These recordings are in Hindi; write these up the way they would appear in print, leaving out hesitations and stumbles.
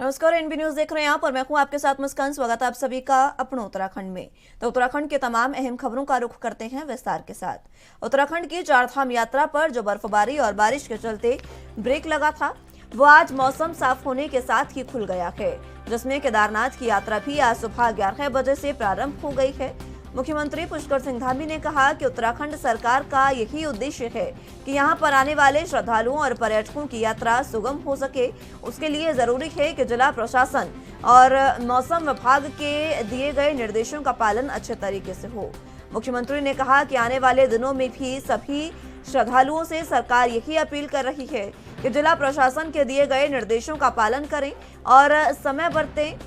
नमस्कार, एनबी न्यूज देख रहे हैं आप और मैं हूं आपके साथ मुस्कान। स्वागत है आप सभी का अपने उत्तराखंड में। तो उत्तराखंड के तमाम अहम खबरों का रुख करते हैं विस्तार के साथ। उत्तराखंड की चारधाम यात्रा पर जो बर्फबारी और बारिश के चलते ब्रेक लगा था, वो आज मौसम साफ होने के साथ ही खुल गया है, जिसमें केदारनाथ की यात्रा भी आज सुबह 11 बजे से प्रारंभ हो गई है। मुख्यमंत्री पुष्कर सिंह धामी ने कहा कि उत्तराखंड सरकार का यही उद्देश्य है कि यहां पर आने वाले श्रद्धालुओं और पर्यटकों की यात्रा सुगम हो सके। उसके लिए जरूरी है कि जिला प्रशासन और मौसम विभाग के दिए गए निर्देशों का पालन अच्छे तरीके से हो। मुख्यमंत्री ने कहा कि आने वाले दिनों में भी सभी श्रद्धालुओं से सरकार यही अपील कर रही है कि जिला प्रशासन के दिए गए निर्देशों का पालन करें और समय बरतें,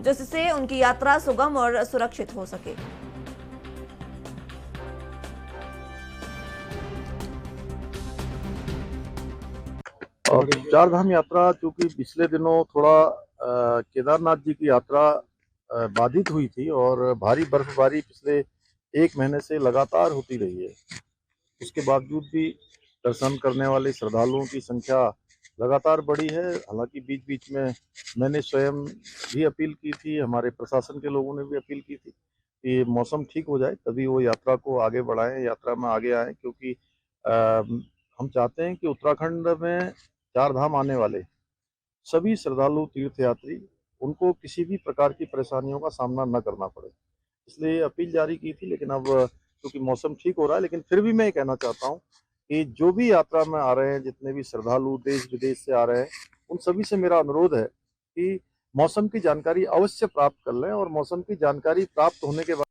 जिससे उनकी यात्रा सुगम और सुरक्षित हो सके। और चार धाम यात्रा चूंकि पिछले दिनों थोड़ा केदारनाथ जी की यात्रा बाधित हुई थी और भारी बर्फबारी पिछले एक महीने से लगातार होती रही है, उसके बावजूद भी दर्शन करने वाले श्रद्धालुओं की संख्या लगातार बढ़ी है। हालांकि बीच बीच में मैंने स्वयं भी अपील की थी, हमारे प्रशासन के लोगों ने भी अपील की थी कि मौसम ठीक हो जाए तभी वो यात्रा को आगे बढ़ाएं, यात्रा में आगे आएं, क्योंकि हम चाहते हैं कि उत्तराखंड में चार धाम आने वाले सभी श्रद्धालु तीर्थयात्री उनको किसी भी प्रकार की परेशानियों का सामना न करना पड़े, इसलिए अपील जारी की थी। लेकिन अब क्योंकि मौसम ठीक हो रहा है, लेकिन फिर भी मैं ये कहना चाहता हूँ कि जो भी यात्रा में आ रहे हैं, जितने भी श्रद्धालु देश विदेश से आ रहे हैं, उन सभी से मेरा अनुरोध है कि मौसम की जानकारी अवश्य प्राप्त कर लें और मौसम की जानकारी प्राप्त होने के बाद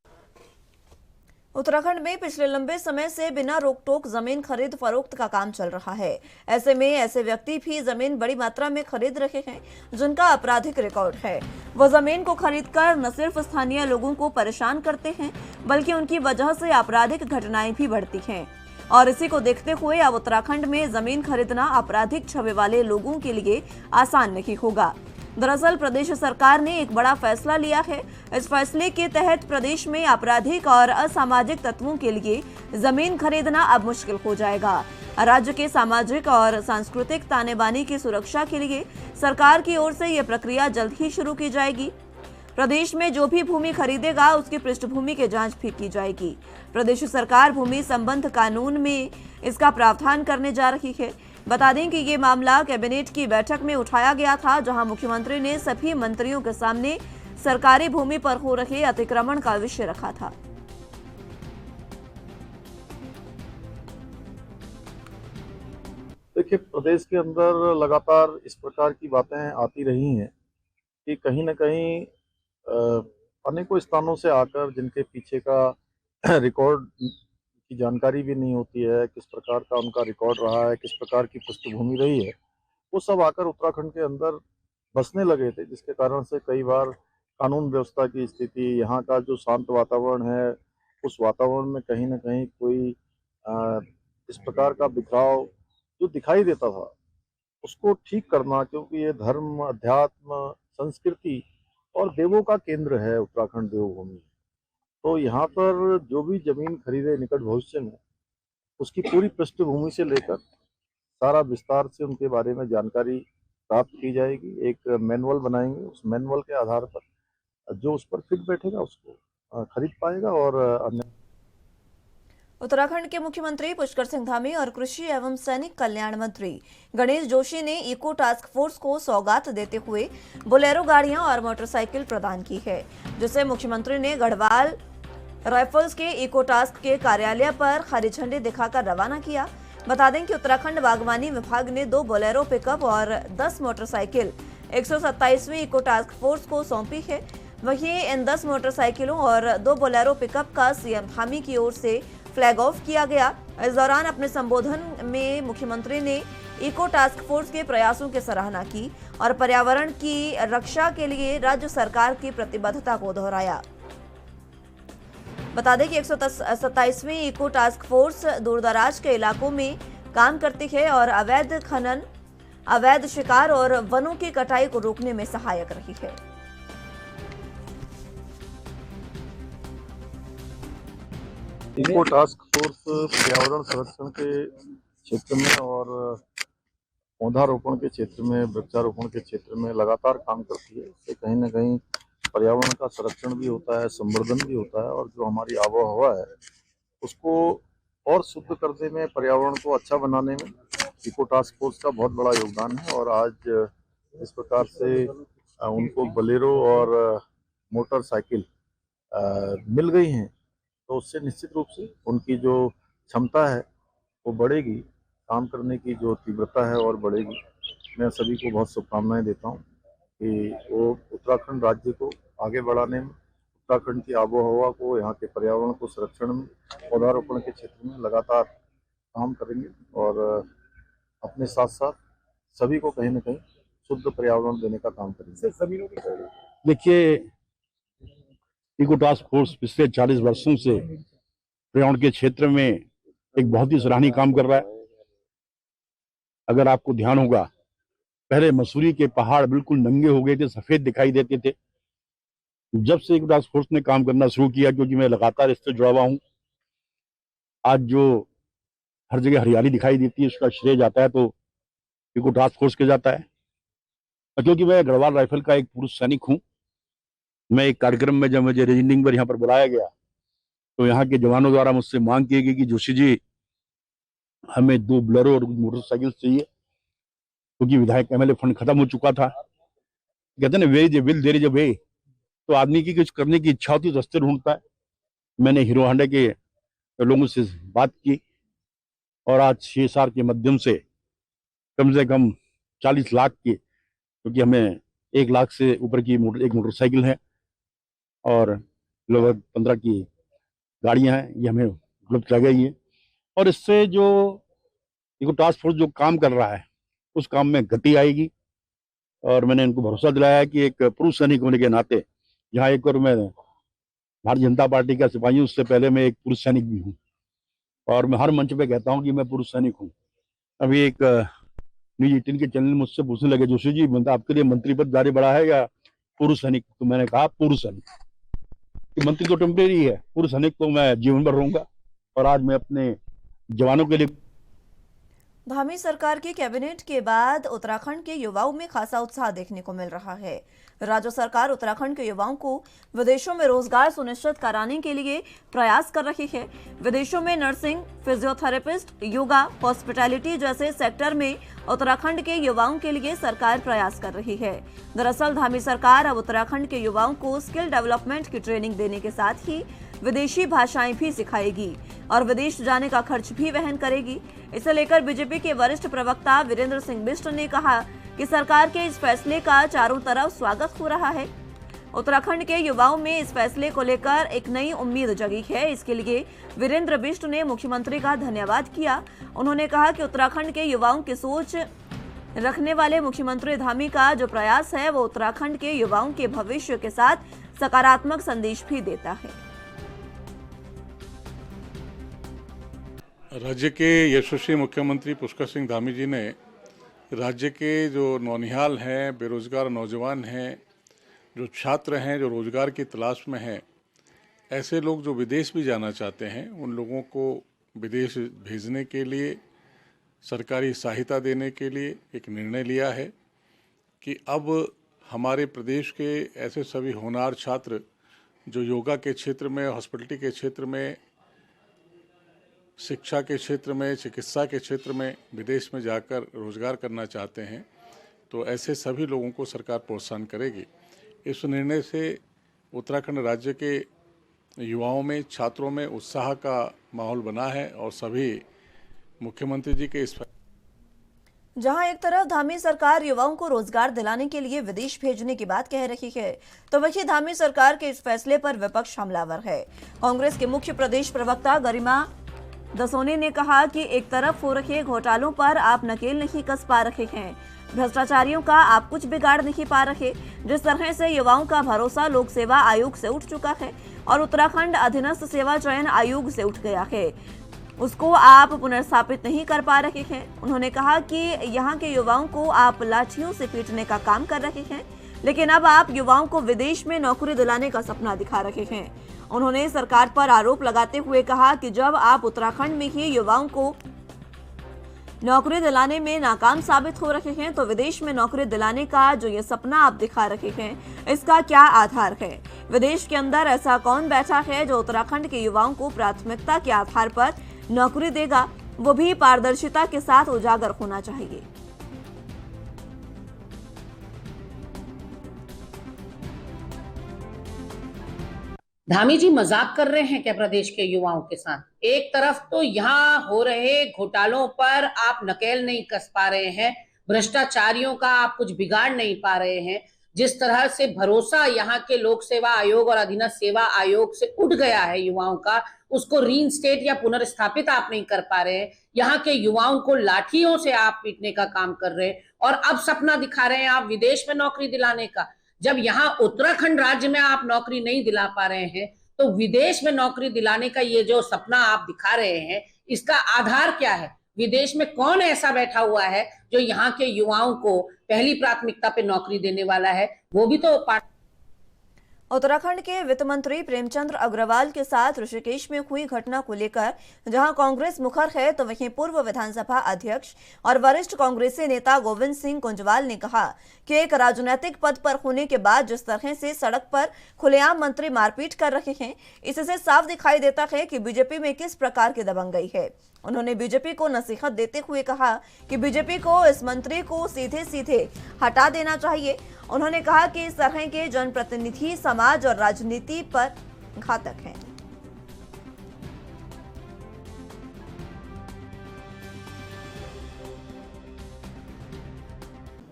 उत्तराखंड में पिछले लंबे समय से बिना रोक टोक जमीन खरीद फरोख्त का काम चल रहा है। ऐसे में ऐसे व्यक्ति भी जमीन बड़ी मात्रा में खरीद रहे हैं जिनका आपराधिक रिकॉर्ड है। वो जमीन को खरीदकर न सिर्फ स्थानीय लोगों को परेशान करते हैं, बल्कि उनकी वजह से आपराधिक घटनाएं भी बढ़ती हैं। और इसी को देखते हुए अब उत्तराखंड में जमीन खरीदना आपराधिक छवि वाले लोगों के लिए आसान नहीं होगा। दरअसल प्रदेश सरकार ने एक बड़ा फैसला लिया है। इस फैसले के तहत प्रदेश में आपराधिक और असामाजिक तत्वों के लिए जमीन खरीदना अब मुश्किल हो जाएगा। राज्य के सामाजिक और सांस्कृतिक ताने बाने की सुरक्षा के लिए सरकार की ओर से यह प्रक्रिया जल्द ही शुरू की जाएगी। प्रदेश में जो भी भूमि खरीदेगा उसकी पृष्ठभूमि की जांच भी की जाएगी। प्रदेश सरकार भूमि संबंध कानून में इसका प्रावधान करने जा रही है। बता दें कि ये मामला कैबिनेट की बैठक में उठाया गया था, जहां मुख्यमंत्री ने सभी मंत्रियों के सामने सरकारी भूमि पर हो रहे अतिक्रमण का विषय रखा था। देखिए, प्रदेश के अंदर लगातार इस प्रकार की बातें आती रही हैं कि कहीं न कहीं अनेकों स्थानों से आकर जिनके पीछे का रिकॉर्ड की जानकारी भी नहीं होती है, किस प्रकार का उनका रिकॉर्ड रहा है, किस प्रकार की पृष्ठभूमि रही है, वो सब आकर उत्तराखंड के अंदर बसने लगे थे, जिसके कारण से कई बार कानून व्यवस्था की स्थिति, यहाँ का जो शांत वातावरण है, उस वातावरण में कहीं न कहीं कोई इस प्रकार का बिखराव जो दिखाई देता था, उसको ठीक करना, क्योंकि ये धर्म, अध्यात्म, संस्कृति और देवों का केंद्र है उत्तराखंड देवभूमि। तो यहाँ पर जो भी जमीन खरीदे निकट भविष्य में, उसकी पूरी पृष्ठभूमि से लेकर सारा विस्तार से उनके बारे में जानकारी प्राप्त की जाएगी। एक मैनुअल बनाएंगे, उस मैनुअल के आधार पर जो उस पर फिट बैठेगा उसको खरीद पाएगा। और अन्य उत्तराखंड के मुख्यमंत्री पुष्कर सिंह धामी और कृषि एवं सैनिक कल्याण मंत्री गणेश जोशी ने इको टास्क फोर्स को सौगात देते हुए बोलेरो गाड़ियां और मोटरसाइकिल प्रदान की है, जिसे मुख्यमंत्री ने गढ़वाल राइफल्स के इको टास्क के कार्यालय पर हरी झंडी दिखाकर रवाना किया। बता दें कि उत्तराखंड बागवानी विभाग ने 2 बोलेरो पिकअप और 10 मोटरसाइकिल 127वीं इको टास्क फोर्स को सौंपी है। वहीं इन 10 मोटरसाइकिलों और 2 बोलेरो पिकअप का सीएम धामी की ओर से फ्लैग ऑफ किया गया। इस दौरान अपने संबोधन में मुख्यमंत्री ने इको टास्क फोर्स के प्रयासों की सराहना की और पर्यावरण की रक्षा के लिए राज्य सरकार की प्रतिबद्धता को दोहराया। बता दें कि 127वीं इको टास्क फोर्स दूरदराज के इलाकों में काम करती है और अवैध खनन, अवैध शिकार और वनों की कटाई को रोकने में सहायक रही है। इको टास्क फोर्स पर्यावरण संरक्षण के क्षेत्र में और पौधारोपण के क्षेत्र में, वृक्षारोपण के क्षेत्र में लगातार काम करती है। इससे कहीं न कहीं पर्यावरण का संरक्षण भी होता है, संवर्धन भी होता है और जो हमारी आबो-हवा है, उसको और शुद्ध करने में, पर्यावरण को अच्छा बनाने में इको टास्क फोर्स का बहुत बड़ा योगदान है। और आज इस प्रकार से उनको बोलेरो और मोटरसाइकिल मिल गई हैं, तो उससे निश्चित रूप से उनकी जो क्षमता है वो बढ़ेगी, काम करने की जो तीव्रता है और बढ़ेगी। मैं सभी को बहुत शुभकामनाएं देता हूँ कि वो उत्तराखंड राज्य को आगे बढ़ाने में, उत्तराखंड की आबो-हवा को, यहाँ के पर्यावरण को संरक्षण में, पौधारोपण के क्षेत्र में लगातार काम करेंगे और अपने साथ-साथ सभी को कहीं न कहीं शुद्ध पर्यावरण देने का काम करेंगे। देखिए, इको टास्क फोर्स पिछले 40 वर्षों से पर्यावरण के क्षेत्र में एक बहुत ही सराहनीय काम कर रहा है। अगर आपको ध्यान होगा, पहले मसूरी के पहाड़ बिल्कुल नंगे हो गए थे, सफेद दिखाई देते थे। जब से इको टास्क फोर्स ने काम करना शुरू किया, क्योंकि मैं लगातार इससे जुड़ा हुआ हूँ, आज जो हर जगह हरियाली दिखाई देती है, उसका श्रेय जाता है तो इको टास्क फोर्स के जाता है। और क्योंकि मैं गढ़वाल राइफल का एक पुरुष सैनिक हूँ, मैं एक कार्यक्रम में जब मुझे रेजिंडिंग पर यहाँ पर बुलाया गया, तो यहाँ के जवानों द्वारा मुझसे मांग की गई कि जोशी जी, हमें 2 बोलेरो और मोटरसाइकिल चाहिए, क्योंकि विधायक एमएलए फंड खत्म हो चुका था। कहते हैं ना, where is a will there is a way. तो आदमी की कुछ करने की इच्छा होती है तो रास्ते ढूंढता है। मैंने हीरो होंडा के लोगों से बात की और आज CSR के माध्यम से कम 40 लाख की, क्योंकि हमें 1 लाख से ऊपर की एक मोटरसाइकिल है और लगभग 15 की गाड़ियां हैं, ये हमें उपलब्ध कराई गई है। और इससे जो इको टास्क फोर्स जो काम कर रहा है, उस काम में गति आएगी। और मैंने इनको भरोसा दिलाया है कि एक पुरुष सैनिक होने के नाते, जहाँ एक और मैं भारतीय जनता पार्टी का सिपाही हूँ, उससे पहले मैं एक पुरुष सैनिक भी हूँ और मैं हर मंच पे कहता हूँ कि मैं पुरुष सैनिक हूँ। अभी एक न्यूज 18 के चैनल मुझसे पूछने लगे, जोशी जी, मतलब आपके लिए मंत्री पद ज्यादा बड़ा है या पुरुष सैनिक? तो मैंने कहा पुरुष सैनिक, कि मंत्री तो टेम्परेरी है, पुरुष सैनिक तो मैं जीवन भर रहूंगा। और आज मैं अपने जवानों के लिए। धामी सरकार की कैबिनेट के बाद उत्तराखंड के युवाओं में खासा उत्साह देखने को मिल रहा है। राज्य सरकार उत्तराखंड के युवाओं को विदेशों में रोजगार सुनिश्चित कराने के लिए प्रयास कर रही है। विदेशों में नर्सिंग, फिजियोथेरेपिस्ट, योगा, हॉस्पिटैलिटी जैसे सेक्टर में उत्तराखंड के युवाओं के लिए सरकार प्रयास कर रही है। दरअसल धामी सरकार अब उत्तराखंड के युवाओं को स्किल डेवलपमेंट की ट्रेनिंग देने के साथ ही विदेशी भाषाएं भी सिखाएगी और विदेश जाने का खर्च भी वहन करेगी। इसे लेकर बीजेपी के वरिष्ठ प्रवक्ता वीरेंद्र सिंह बिष्ट ने कहा कि सरकार के इस फैसले का चारों तरफ स्वागत हो रहा है। उत्तराखंड के युवाओं में इस फैसले को लेकर एक नई उम्मीद जगी है। इसके लिए वीरेंद्र बिष्ट ने मुख्यमंत्री का धन्यवाद किया। उन्होंने कहा कि उत्तराखंड के युवाओं की सोच रखने वाले मुख्यमंत्री धामी का जो प्रयास है, वो उत्तराखंड के युवाओं के भविष्य के साथ सकारात्मक संदेश भी देता है। राज्य के यशस्वी मुख्यमंत्री पुष्कर सिंह धामी जी ने राज्य के जो नौनिहाल हैं, बेरोजगार नौजवान हैं, जो छात्र हैं, जो रोजगार की तलाश में हैं, ऐसे लोग जो विदेश भी जाना चाहते हैं, उन लोगों को विदेश भेजने के लिए, सरकारी सहायता देने के लिए एक निर्णय लिया है कि अब हमारे प्रदेश के ऐसे सभी होनहार छात्र जो योगा के क्षेत्र में, हॉस्पिटलिटी के क्षेत्र में, शिक्षा के क्षेत्र में, चिकित्सा के क्षेत्र में विदेश में जाकर रोजगार करना चाहते हैं, तो ऐसे सभी लोगों को सरकार प्रोत्साहन करेगी। इस निर्णय से उत्तराखंड राज्य के युवाओं में, छात्रों में उत्साह का माहौल बना है और सभी मुख्यमंत्री जी के इस जहां एक तरफ धामी सरकार युवाओं को रोजगार दिलाने के लिए विदेश भेजने की बात कह रही है, तो वहीं धामी सरकार के इस फैसले पर विपक्ष हमलावर है। कांग्रेस के मुख्य प्रदेश प्रवक्ता गरिमा दसोनी ने कहा कि एक तरफ हो रहे घोटालों पर आप नकेल नहीं कस पा रहे हैं, भ्रष्टाचारियों का आप कुछ बिगाड़ नहीं पा रहे। जिस तरह से युवाओं का भरोसा लोक सेवा आयोग से उठ चुका है और उत्तराखंड अधीनस्थ सेवा चयन आयोग से उठ गया है, उसको आप पुनर्स्थापित नहीं कर पा रहे हैं। उन्होंने कहा कि यहाँ के युवाओं को आप लाठियों से पीटने का काम कर रहे हैं, लेकिन अब आप युवाओं को विदेश में नौकरी दिलाने का सपना दिखा रहे हैं। उन्होंने सरकार पर आरोप लगाते हुए कहा कि जब आप उत्तराखंड में ही युवाओं को नौकरी दिलाने में नाकाम साबित हो रहे हैं, तो विदेश में नौकरी दिलाने का जो ये सपना आप दिखा रहे हैं, इसका क्या आधार है? विदेश के अंदर ऐसा कौन बैठा है जो उत्तराखंड के युवाओं को प्राथमिकता के आधार पर नौकरी देगा? वो भी पारदर्शिता के साथ उजागर होना चाहिए। धामी जी मजाक कर रहे हैं क्या प्रदेश के युवाओं के साथ? एक तरफ तो यहाँ हो रहे घोटालों पर आप नकेल नहीं कस पा रहे हैं, भ्रष्टाचारियों का आप कुछ बिगाड़ नहीं पा रहे हैं, जिस तरह से भरोसा यहाँ के लोक सेवा आयोग और अधीनस्थ सेवा आयोग से उठ गया है युवाओं का, उसको रीइंस्टेट या पुनर्स्थापित आप नहीं कर पा रहे हैं। यहाँ के युवाओं को लाठियों से आप पीटने का काम कर रहे हैं और अब सपना दिखा रहे हैं आप विदेश में नौकरी दिलाने का। जब यहाँ उत्तराखंड राज्य में आप नौकरी नहीं दिला पा रहे हैं, तो विदेश में नौकरी दिलाने का ये जो सपना आप दिखा रहे हैं, इसका आधार क्या है? विदेश में कौन ऐसा बैठा हुआ है जो यहाँ के युवाओं को पहली प्राथमिकता पे नौकरी देने वाला है? वो भी तो उत्तराखंड के वित्त मंत्री प्रेमचंद अग्रवाल के साथ ऋषिकेश में हुई घटना को लेकर जहां कांग्रेस मुखर है, तो वहीं पूर्व विधानसभा अध्यक्ष और वरिष्ठ कांग्रेसी नेता गोविंद सिंह कुंजवाल ने कहा कि एक राजनीतिक पद पर होने के बाद जिस तरह से सड़क पर खुलेआम मंत्री मारपीट कर रहे हैं, इससे साफ दिखाई देता है कि बीजेपी में किस प्रकार की दबंगई है। उन्होंने बीजेपी को नसीहत देते हुए कहा कि बीजेपी को इस मंत्री को सीधे सीधे हटा देना चाहिए। उन्होंने कहा कि इस तरह के जनप्रतिनिधि समाज और राजनीति पर घातक हैं।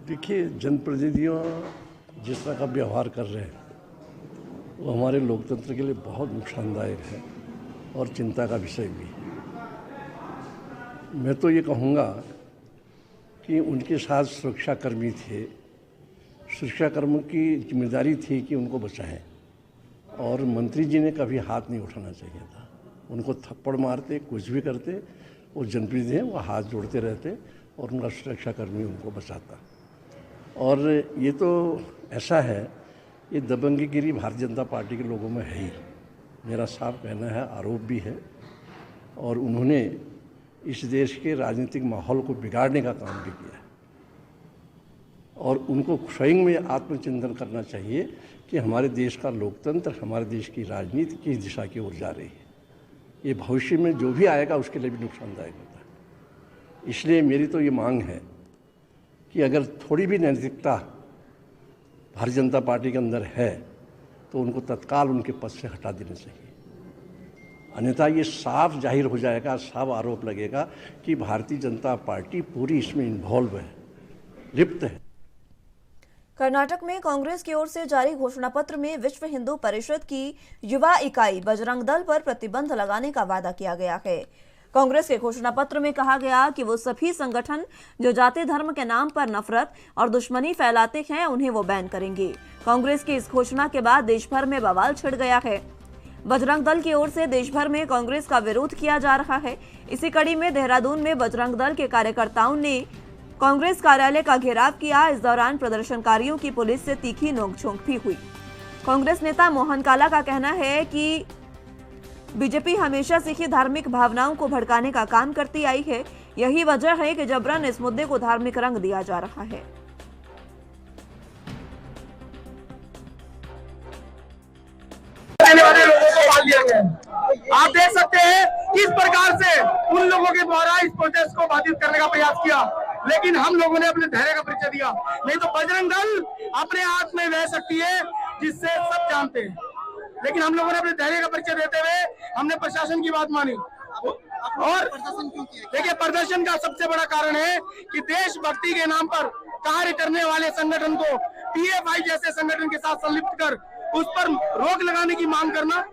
देखिए, जनप्रतिनिधियों जिस तरह का व्यवहार कर रहे हैं वो हमारे लोकतंत्र के लिए बहुत नुकसानदायक है और चिंता का विषय भी है। मैं तो ये कहूँगा कि उनके साथ सुरक्षाकर्मी थे, सुरक्षाकर्मियों की जिम्मेदारी थी कि उनको बचाएं और मंत्री जी ने कभी हाथ नहीं उठाना चाहिए था। उनको थप्पड़ मारते, कुछ भी करते, वो जनप्रतिनिधि हैं, वो हाथ जोड़ते रहते और उनका सुरक्षाकर्मी उनको बचाता। और ये तो ऐसा है, ये दबंगीगिरी भारतीय जनता पार्टी के लोगों में है ही, मेरा साफ कहना है, आरोप भी है। और उन्होंने इस देश के राजनीतिक माहौल को बिगाड़ने का काम भी किया है और उनको स्वयं में आत्मचिंतन करना चाहिए कि हमारे देश का लोकतंत्र, हमारे देश की राजनीति किस दिशा की ओर जा रही है। ये भविष्य में जो भी आएगा उसके लिए भी नुकसानदायक होता है। इसलिए मेरी तो ये मांग है कि अगर थोड़ी भी नैतिकता भारतीय जनता पार्टी के अंदर है तो उनको तत्काल उनके पद से हटा देना चाहिए, अन्यथा ये साफ जाहिर हो जाएगा, साफ आरोप लगेगा कि भारतीय जनता पार्टी पूरी इसमें इन्वॉल्व है, लिप्त है। कर्नाटक में कांग्रेस की ओर से जारी घोषणा पत्र में विश्व हिंदू परिषद की युवा इकाई बजरंग दल पर प्रतिबंध लगाने का वादा किया गया है। कांग्रेस के घोषणा पत्र में कहा गया कि वो सभी संगठन जो जाति धर्म के नाम पर नफरत और दुश्मनी फैलाते हैं, उन्हें वो बैन करेंगे। कांग्रेस की इस घोषणा के बाद देश भर में बवाल छिड़ गया है। बजरंग दल की ओर से देश भर में कांग्रेस का विरोध किया जा रहा है। इसी कड़ी में देहरादून में बजरंग दल के कार्यकर्ताओं ने कांग्रेस कार्यालय का घेराव किया। इस दौरान प्रदर्शनकारियों की पुलिस से तीखी नोकझोंक भी हुई। कांग्रेस नेता मोहन काला का कहना है कि बीजेपी हमेशा से ही धार्मिक भावनाओं को भड़काने का काम करती आई है। यही वजह है कि जबरन इस मुद्दे को धार्मिक रंग दिया जा रहा है। वाले लोगों को बांध दिया गया। आप देख सकते हैं किस प्रकार से उन लोगों के द्वारा इस प्रोटेस्ट को बाधित करने का प्रयास किया, लेकिन हम लोगों ने अपने धैर्य का परिचय दिया। नहीं तो बजरंग दल अपने हाथ में वह शक्ति है जिससे सब जानते हैं, लेकिन हम लोगों ने अपने धैर्य का परिचय देते हुए हमने प्रशासन की बात मानी। और देखिए, प्रदर्शन का सबसे बड़ा कारण है कि देशभक्ति के नाम पर कार्य करने वाले संगठन को पीएफआई जैसे संगठन के साथ संलिप्त कर उस पर रोक लगाने की मांग करना,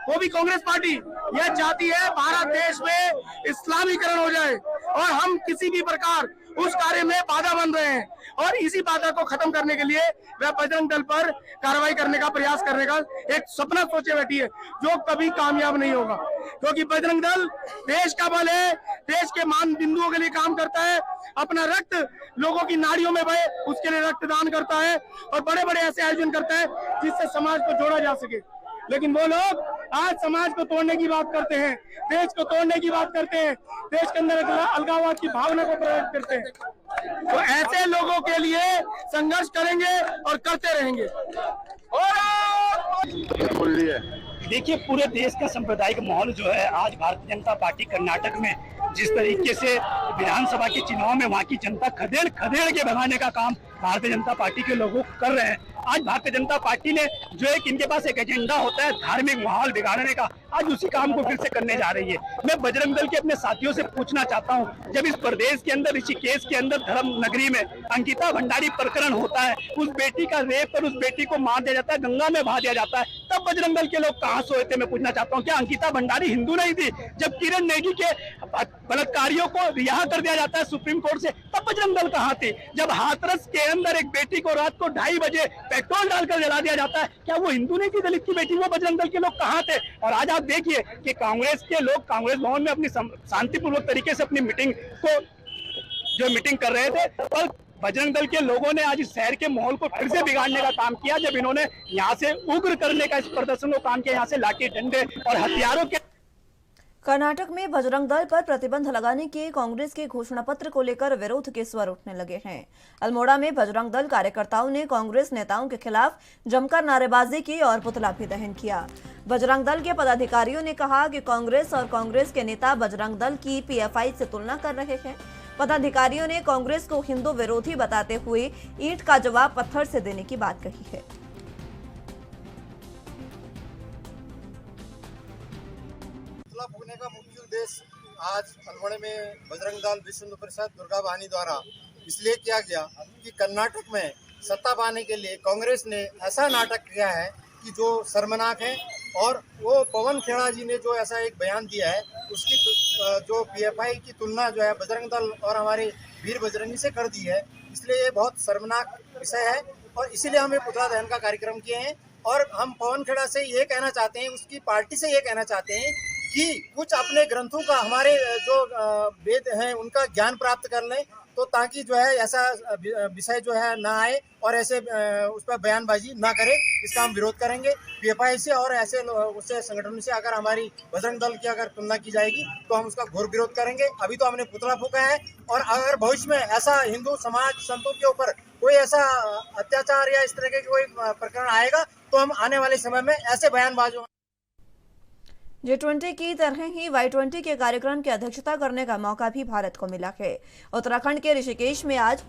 वो भी कांग्रेस पार्टी यह चाहती है भारत देश में इस्लामीकरण हो जाए और हम किसी भी प्रकार उस कार्य में बाधा बन रहे हैं और इसी बाधा को खत्म करने के लिए वह बजरंग दल पर कार्रवाई करने का प्रयास करने का एक सपना सोचे बैठी है, जो कभी कामयाब नहीं होगा। क्योंकि बजरंग दल देश का बल है, देश के मान बिंदुओं के लिए काम करता है, अपना रक्त लोगों की नाड़ियों में बहे उसके लिए रक्तदान करता है और बड़े बड़े ऐसे आयोजन करता है जिससे समाज को जोड़ा जा सके। लेकिन वो लोग आज समाज को तोड़ने की बात करते हैं, देश को तोड़ने की बात करते हैं, देश के अंदर अलगाववाद की भावना को प्रकट करते हैं। तो ऐसे लोगों के लिए संघर्ष करेंगे और करते रहेंगे। देखिए, पूरे देश का सांप्रदायिक माहौल जो है आज भारतीय जनता पार्टी कर्नाटक में जिस तरीके से विधानसभा के चुनाव में वहाँ की जनता खदेड़ के भगाने का काम भारतीय जनता पार्टी के लोगों कर रहे हैं। आज भारतीय जनता पार्टी ने जो एक इनके पास एक एजेंडा होता है धार्मिक माहौल बिगाड़ने का, आज उसी काम को फिर से करने जा रही है। मैं बजरंग दल के अपने साथियों से पूछना चाहता हूं, जब इस प्रदेश के अंदर ऋषिकेश के अंदर धर्म नगरी में अंकिता भंडारी प्रकरण होता है, उस बेटी का रेप और उस बेटी को मार दिया जाता है, गंगा में बहा दिया जाता है, तब बजरंग दल के लोग कहां सोए थे? मैं पूछना चाहता हूं, क्या अंकिता भंडारी हिंदू नहीं थी? जब किरण नेगी के बलात्कारियों को रिहा कर दिया जाता है सुप्रीम कोर्ट से, तब बजरंग दल कहां थी? जब हाथरस के अंदर एक बेटी को रात को 2:30 बजे पेट्रोल डालकर जला दिया जाता है, क्या वो हिंदू नहीं थी, दलित की बेटी? वो बजरंग दल के लोग कहां थे? और आज आप देखिए कि कांग्रेस के लोग कांग्रेस भवन में अपनी शांतिपूर्वक तरीके से अपनी मीटिंग कर रहे थे, पर बजरंग दल के लोगों ने आज इस शहर के माहौल को फिर से बिगाड़ने का काम किया, जब इन्होंने यहाँ से उग्र करने का इस प्रदर्शन को काम किया, यहाँ से लाठी डंडे और हथियारों के। कर्नाटक में बजरंग दल पर प्रतिबंध लगाने के कांग्रेस के घोषणा पत्र को लेकर विरोध के स्वर उठने लगे हैं। अल्मोड़ा में बजरंग दल कार्यकर्ताओं ने कांग्रेस नेताओं के खिलाफ जमकर नारेबाजी की और पुतला भी दहन किया। बजरंग दल के पदाधिकारियों ने कहा कि कांग्रेस और कांग्रेस के नेता बजरंग दल की पीएफआई से तुलना कर रहे हैं। पदाधिकारियों ने कांग्रेस को हिंदू विरोधी बताते हुए ईंट का जवाब पत्थर से देने की बात कही है। फूकने का मुख्य उद्देश्य आज अल्मोड़ा में बजरंग दल विश्व हिंदू परिषद दुर्गा वाहिनी द्वारा इसलिए किया गया कि कर्नाटक में सत्ता पाने के लिए कांग्रेस ने ऐसा नाटक किया है कि जो शर्मनाक है, और वो पवन खेड़ा जी ने जो ऐसा एक बयान दिया है उसकी जो पीएफआई की तुलना जो है बजरंग दल और हमारे वीर बजरंगी से कर दी है, इसलिए ये बहुत शर्मनाक विषय है और इसीलिए हम ये पुतला दहन का कार्यक्रम किए हैं। और हम पवन खेड़ा से ये कहना चाहते हैं, उसकी पार्टी से ये कहना चाहते हैं कि कुछ अपने ग्रंथों का, हमारे जो वेद हैं उनका ज्ञान प्राप्त कर लें, तो ताकि जो है ऐसा विषय जो है ना आए और ऐसे उस पर बयानबाजी ना करें। इसका हम विरोध करेंगे पीएफआई से और ऐसे उससे संगठनों से। अगर हमारी बजरंग दल की अगर तुलना की जाएगी तो हम उसका घोर विरोध करेंगे। अभी तो हमने पुतला फूका है, और अगर भविष्य में ऐसा हिंदू समाज संतों के ऊपर कोई ऐसा अत्याचार या इस तरह के कोई प्रकरण आएगा तो हम आने वाले समय में ऐसे बयानबाजों। G20 की तरह ही Y20 के कार्यक्रम की अध्यक्षता करने का मौका भी भारत को मिला है। उत्तराखंड के ऋषिकेश में आज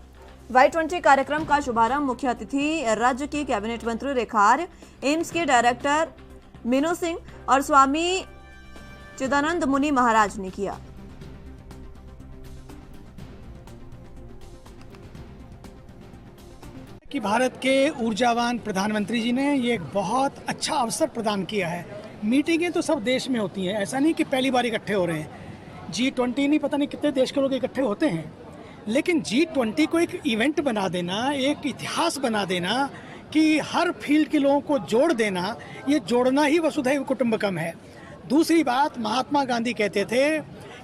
Y20 कार्यक्रम का शुभारंभ मुख्य अतिथि राज्य की कैबिनेट मंत्री रेखार, एम्स के डायरेक्टर मीनू सिंह और स्वामी चिदानंद मुनि महाराज ने किया। कि भारत के ऊर्जावान प्रधानमंत्री जी ने ये एक बहुत अच्छा अवसर प्रदान किया है। मीटिंगें तो सब देश में होती हैं, ऐसा नहीं कि पहली बार इकट्ठे हो रहे हैं। G20 नहीं पता नहीं कितने देश के लोग इकट्ठे होते हैं, लेकिन G20 को एक इवेंट बना देना, एक इतिहास बना देना कि हर फील्ड के लोगों को जोड़ देना, ये जोड़ना ही वसुधैव कुटुंबकम है। दूसरी बात, महात्मा गांधी कहते थे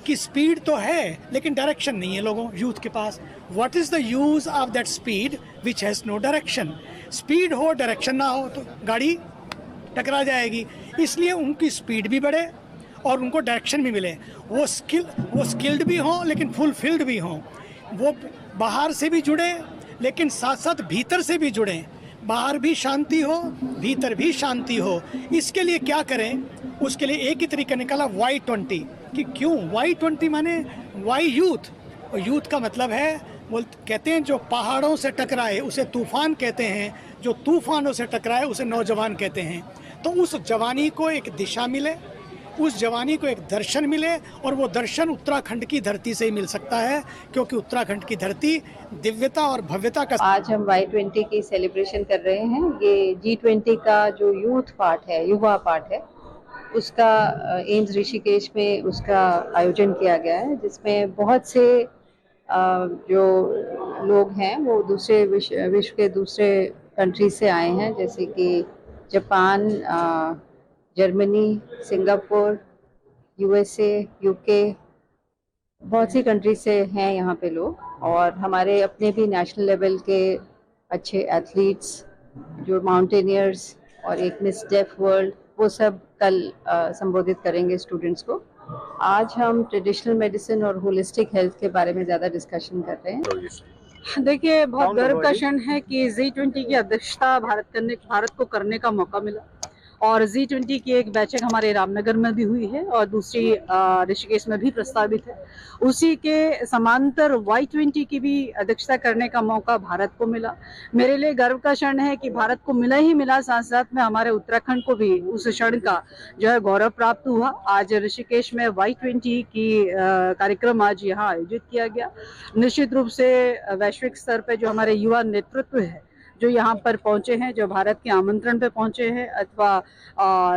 कि स्पीड तो है लेकिन डायरेक्शन नहीं है लोगों यूथ के पास। What is the use of that speed which has no direction? Speed हो, डायरेक्शन ना हो तो गाड़ी टकरा जाएगी। इसलिए उनकी स्पीड भी बढ़े और उनको डायरेक्शन भी मिले। वो स्किल्ड भी हों लेकिन फुलफिल्ड भी हों। वो बाहर से भी जुड़े लेकिन साथ साथ भीतर से भी जुड़ें। बाहर भी शांति हो, भीतर भी शांति हो। इसके लिए क्या करें? उसके लिए एक ही तरीका निकाला, Y20। कि क्यों Y20 माने वाई यूथ, और यूथ का मतलब है, वो कहते हैं जो पहाड़ों से टकराए उसे तूफान कहते हैं, जो तूफानों से टकराए उसे नौजवान कहते हैं। तो उस जवानी को एक दिशा मिले, उस जवानी को एक दर्शन मिले, और वो दर्शन उत्तराखंड की धरती से ही मिल सकता है, क्योंकि उत्तराखंड की धरती दिव्यता और भव्यता का। आज हम Y20 की सेलिब्रेशन कर रहे हैं। ये G20 का जो यूथ पार्ट है, युवा पार्ट है, उसका एम्स ऋषिकेश में उसका आयोजन किया गया है, जिसमें बहुत से जो लोग हैं वो दूसरे विश्व के दूसरे कंट्री से आए हैं, जैसे कि Japan, Germany, Singapore, USA, UK, बहुत सी कंट्री से हैं यहाँ पे लोग। और हमारे अपने भी नेशनल लेवल के अच्छे एथलीट्स, जो माउंटेनियर्स और एक मिस डेफ वर्ल्ड, वो सब कल संबोधित करेंगे स्टूडेंट्स को। आज हम ट्रेडिशनल मेडिसिन और होलिस्टिक हेल्थ के बारे में ज़्यादा डिस्कशन कर रहे हैं। देखिए, बहुत गर्व का क्षण है कि G20 की अध्यक्षता भारत को करने का मौका मिला और G20 की एक बैठक हमारे रामनगर में भी हुई है और दूसरी ऋषिकेश में भी प्रस्तावित है। उसी के समांतर Y20 की भी अध्यक्षता करने का मौका भारत को मिला। मेरे लिए गर्व का क्षण है कि भारत को मिला ही मिला, साथ साथ में हमारे उत्तराखंड को भी उस क्षण का जो है गौरव प्राप्त हुआ। आज ऋषिकेश में Y20 की कार्यक्रम आज यहाँ आयोजित किया गया। निश्चित रूप से वैश्विक स्तर पर जो हमारे युवा नेतृत्व है जो यहाँ पर पहुंचे हैं, जो भारत के आमंत्रण पे पहुंचे हैं अथवा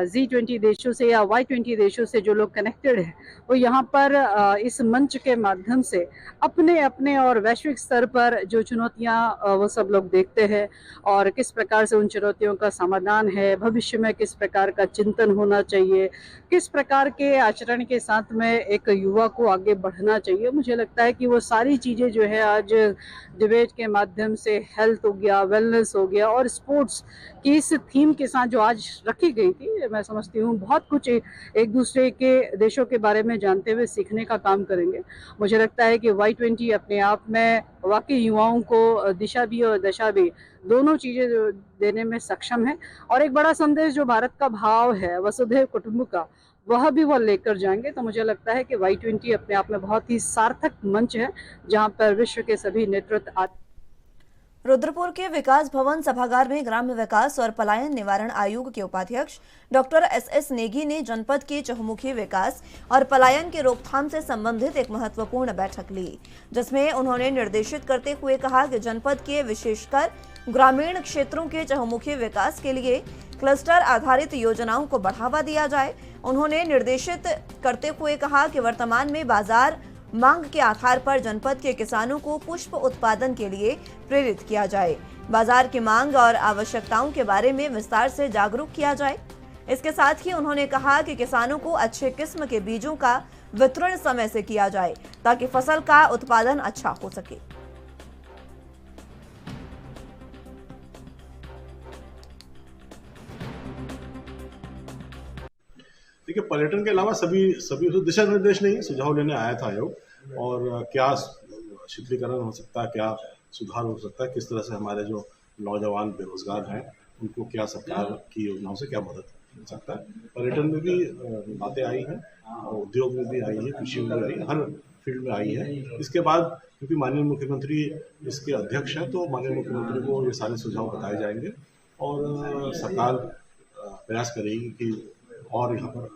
G20 देशों से या Y20 देशों से जो लोग कनेक्टेड हैं, वो यहाँ पर इस मंच के माध्यम से अपने अपने और वैश्विक स्तर पर जो चुनौतियाँ वो सब लोग देखते हैं और किस प्रकार से उन चुनौतियों का समाधान है, भविष्य में किस प्रकार का चिंतन होना चाहिए, किस प्रकार के आचरण के साथ में एक युवा को आगे बढ़ना चाहिए। मुझे लगता है कि वो सारी चीज़ें जो है आज डिबेट के माध्यम से हेल्थ हो गया, वेलनेस हो गया और स्पोर्ट्स की इस थीम के साथ जो आज रखी गई थी, मैं समझती हूँ बहुत कुछ एक दूसरे के देशों के बारे में जानते हुए सीखने का काम करेंगे। मुझे लगता है कि Y20 अपने आप में वाकई युवाओं को दिशा भी और दशा भी दोनों चीज़ें देने में सक्षम है और एक बड़ा संदेश जो भारत का भाव है वसुधैव कुटुंबकम वह भी वो लेकर जाएंगे। तो मुझे लगता है कि Y20 अपने आप में बहुत ही सार्थक मंच है जहाँ पर विश्व के सभी नेतृत्व आते। रुद्रपुर के विकास भवन सभागार में ग्राम्य विकास और पलायन निवारण आयोग के उपाध्यक्ष डॉक्टर SS नेगी ने जनपद के चहुमुखी विकास और पलायन की रोकथाम से संबंधित एक महत्वपूर्ण बैठक ली, जिसमें उन्होंने निर्देशित करते हुए कहा कि जनपद के विशेषकर ग्रामीण क्षेत्रों के चहुमुखी विकास के लिए क्लस्टर आधारित योजनाओं को बढ़ावा दिया जाए। उन्होंने निर्देशित करते हुए कहा कि वर्तमान में बाजार मांग के आधार पर जनपद के किसानों को पुष्प उत्पादन के लिए प्रेरित किया जाए, बाजार की मांग और आवश्यकताओं के बारे में विस्तार से जागरूक किया जाए। इसके साथ ही उन्होंने कहा कि किसानों को अच्छे किस्म के बीजों का वितरण समय से किया जाए ताकि फसल का उत्पादन अच्छा हो सके। देखिए, पर्यटन के अलावा सभी दिशा निर्देश नहीं, सुझाव लेने आया था आयोग और क्या शीतलीकरण हो सकता है, क्या सुधार हो सकता है, किस तरह से हमारे जो नौजवान बेरोजगार हैं उनको क्या सरकार की योजनाओं से क्या मदद मिल सकता है। पर्यटन में भी बातें आई हैं, उद्योग में भी आई है, कृषि में भी आई है, हर फील्ड में आई है। इसके बाद क्योंकि माननीय मुख्यमंत्री इसके अध्यक्ष हैं तो माननीय मुख्यमंत्री को ये सारे सुझाव बताए जाएंगे और सरकार प्रयास करेगी कि और यहाँ पर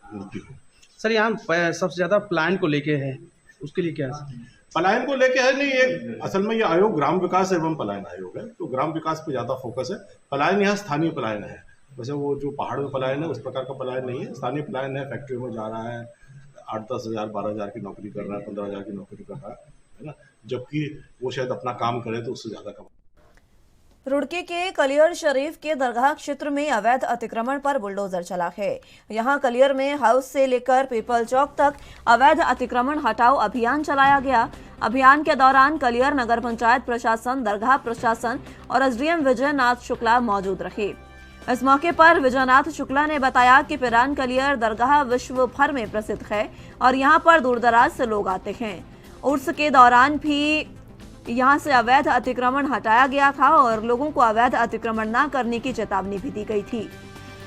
उन्नति हो। सर, यहाँ सबसे ज़्यादा पलायन को लेके है, उसके लिए क्या है? पलायन को लेके है नहीं, ये असल में ये आयोग ग्राम विकास एवं पलायन आयोग है, तो ग्राम विकास पे ज़्यादा फोकस है। पलायन यहाँ स्थानीय पलायन है, वैसे वो जो पहाड़ में पलायन है उस प्रकार का पलायन नहीं है। स्थानीय पलायन है, फैक्ट्री में जा रहा है, 8-10 हज़ार 12 हज़ार की नौकरी कर रहा है, 15 हज़ार की नौकरी कर रहा है ना, जबकि वो शायद अपना काम करे तो उससे ज़्यादा कमा। रुड़की के कलियर शरीफ के दरगाह क्षेत्र में अवैध अतिक्रमण पर बुलडोजर चला है। यहां कलियर में हाउस से लेकर पीपल चौक तक अवैध अतिक्रमण हटाओ अभियान चलाया गया। अभियान के दौरान कलियर नगर पंचायत प्रशासन, दरगाह प्रशासन और SDM विजयनाथ शुक्ला मौजूद रहे। इस मौके पर विजयनाथ शुक्ला ने बताया कि पिरान कलियर दरगाह विश्व भर में प्रसिद्ध है और यहाँ पर दूर दराज से लोग आते हैं। उर्स के दौरान भी यहाँ से अवैध अतिक्रमण हटाया गया था और लोगों को अवैध अतिक्रमण न करने की चेतावनी भी दी गई थी,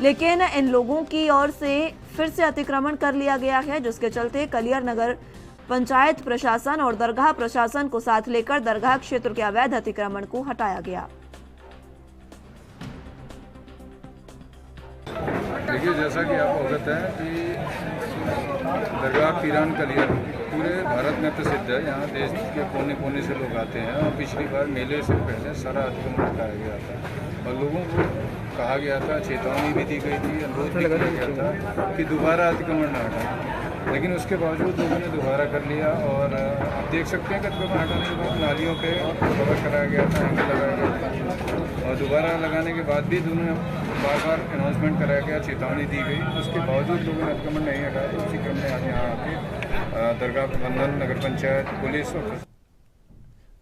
लेकिन इन लोगों की ओर से फिर से अतिक्रमण कर लिया गया है, जिसके चलते कलियर नगर पंचायत प्रशासन और दरगाह प्रशासन को साथ लेकर दरगाह क्षेत्र के अवैध अतिक्रमण को हटाया गया। देखिए, जैसा कि आपको अवगत है कि दरगाह पीरान कलियर पूरे भारत में प्रसिद्ध है। यहाँ देश के कोने कोने से लोग आते हैं और पिछली बार मेले से पहले सारा अतिक्रमण हटाया गया था और लोगों को कहा गया था, चेतावनी भी दी गई थी, अनुरोध भी किया गया था कि दोबारा अतिक्रमण न हटाएं, लेकिन उसके बावजूद लोगों ने दोबारा कर लिया। और आप देख सकते हैं कि अतिक्रमण हटाने के बाद नालियों पे कवर कराया गया था, एंगल लगाया गया था और दोबारा लगाने के बाद भी दोनों बार बार अनाउंसमेंट कराया गया, चेतावनी दी गई, उसके बावजूद लोगों ने अतिक्रमण नहीं हटाया। तो उसी क्रम में आज यहाँ आके दरगाह प्रबंधन, नगर पंचायत, पुलिस और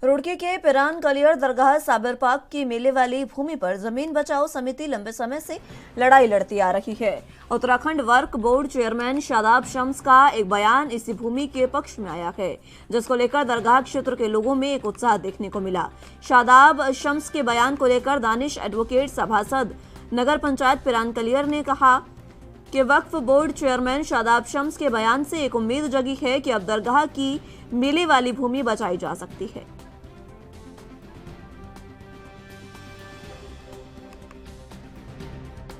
रुड़की के पिरान कलियर दरगाह साबर पाक की मेले वाली भूमि पर जमीन बचाओ समिति लंबे समय से लड़ाई लड़ती आ रही है। Uttarakhand work board chairman Shadab Shams का एक बयान इसी भूमि के पक्ष में आया है, जिसको लेकर दरगाह क्षेत्र के लोगों में एक उत्साह देखने को मिला। शादाब शम्स के बयान को लेकर दानिश एडवोकेट सभासद नगर पंचायत पिरान कलियर ने कहा कि वक्फ बोर्ड चेयरमैन शादाब शम्स के बयान से एक उम्मीद जगी है कि अब दरगाह की मेले वाली भूमि बचाई जा सकती है।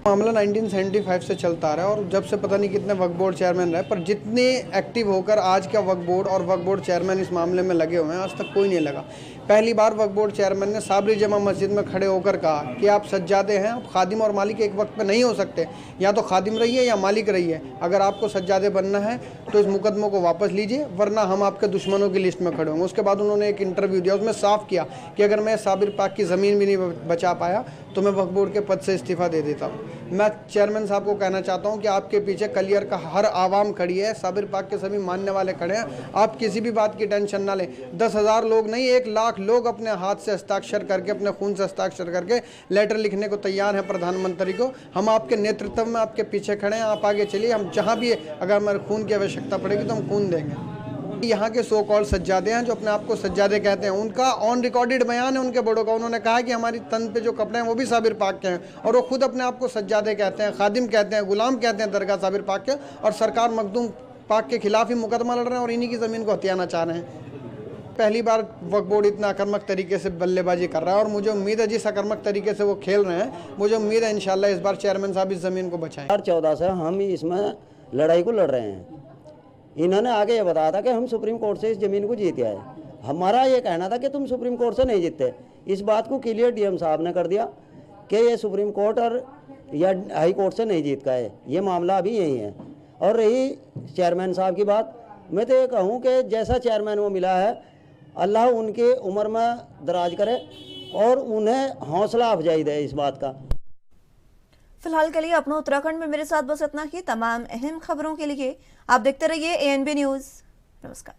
मामला 1975 से चलता आ रहा है और जब से पता नहीं कितने वक्फ बोर्ड चेयरमैन रहे, पर जितने एक्टिव होकर आज का वक्फ बोर्ड और वक्फ बोर्ड चेयरमैन इस मामले में लगे हुए हैं, आज तक कोई नहीं लगा। पहली बार वक्फ बोर्ड चेयरमैन ने साबरी जमा मस्जिद में खड़े होकर कहा कि आप सज्जादे हैं, आप खादिम और मालिक एक वक्त पे नहीं हो सकते, या तो खादिम रहिए या मालिक रहिए। अगर आपको सज्जादे बनना है तो इस मुकदमों को वापस लीजिए, वरना हम आपके दुश्मनों की लिस्ट में खड़े होंगे। उसके बाद उन्होंने एक इंटरव्यू दिया, उसमें साफ किया कि अगर मैं साबिर पाक की ज़मीन भी नहीं बचा पाया तो मैं वक्फ बोर्ड के पद से इस्तीफ़ा दे देता हूँ। मैं चेयरमैन साहब को कहना चाहता हूँ कि आपके पीछे कलियर का हर आवाम खड़ी है, साबिर पाक के सभी मानने वाले खड़े हैं, आप किसी भी बात की टेंशन ना लें। 10,000 लोग नहीं, 1 लाख लोग अपने हाथ से हस्ताक्षर करके, अपने खून से हस्ताक्षर करके लेटर लिखने को तैयार हैं प्रधानमंत्री को। हम आपके नेतृत्व में आपके पीछे खड़े हैं, आप आगे चलिए। हम जहाँ भी अगर हमारे खून की आवश्यकता पड़ेगी तो हम खून देंगे। यहाँ के सो कॉल सज्जादे हैं जो अपने आप को सज्जादे कहते हैं, उनका ऑन रिकॉर्डेड बयान है उनके बड़ों का। उन्होंने कहा कि हमारी तन पे जो कपड़े हैं वो भी साबिर पाक के हैं, और वो खुद अपने आप को सज्जादे कहते हैं, खादिम कहते हैं, गुलाम कहते हैं दरगाह साबिर पाक के। और सरकार मखदूम पाक के खिलाफ ही मुकदमा लड़ रहे हैं और इन्हीं की ज़मीन को हथियाना चाह रहे हैं। पहली बार वक्फ बोर्ड इतना आक्रामक तरीके से बल्लेबाजी कर रहा है और मुझे उम्मीद है जिस आक्रामक तरीके से वो खेल रहे हैं, मुझे उम्मीद है इंशाल्लाह इस बार चेयरमैन साहब इस ज़मीन को बचाएं। 2014 से हम इसमें लड़ाई को लड़ रहे हैं। इन्होंने आगे ये बताया था कि हम सुप्रीम कोर्ट से इस ज़मीन को जीत आए। हमारा ये कहना था कि तुम सुप्रीम कोर्ट से नहीं जीतते। इस बात को क्लियर डीएम साहब ने कर दिया कि ये सुप्रीम कोर्ट और या हाई कोर्ट से नहीं जीत का है, ये मामला अभी यही है। और रही चेयरमैन साहब की बात, मैं तो ये कहूँ कि जैसा चेयरमैन वो मिला है, अल्लाह उनकी उम्र में दराज करे और उन्हें हौसला अफजाई दे इस बात का। फिलहाल के लिए अपना उत्तराखंड में मेरे साथ बस इतना ही। तमाम अहम खबरों के लिए आप देखते रहिए ANB न्यूज़। नमस्कार।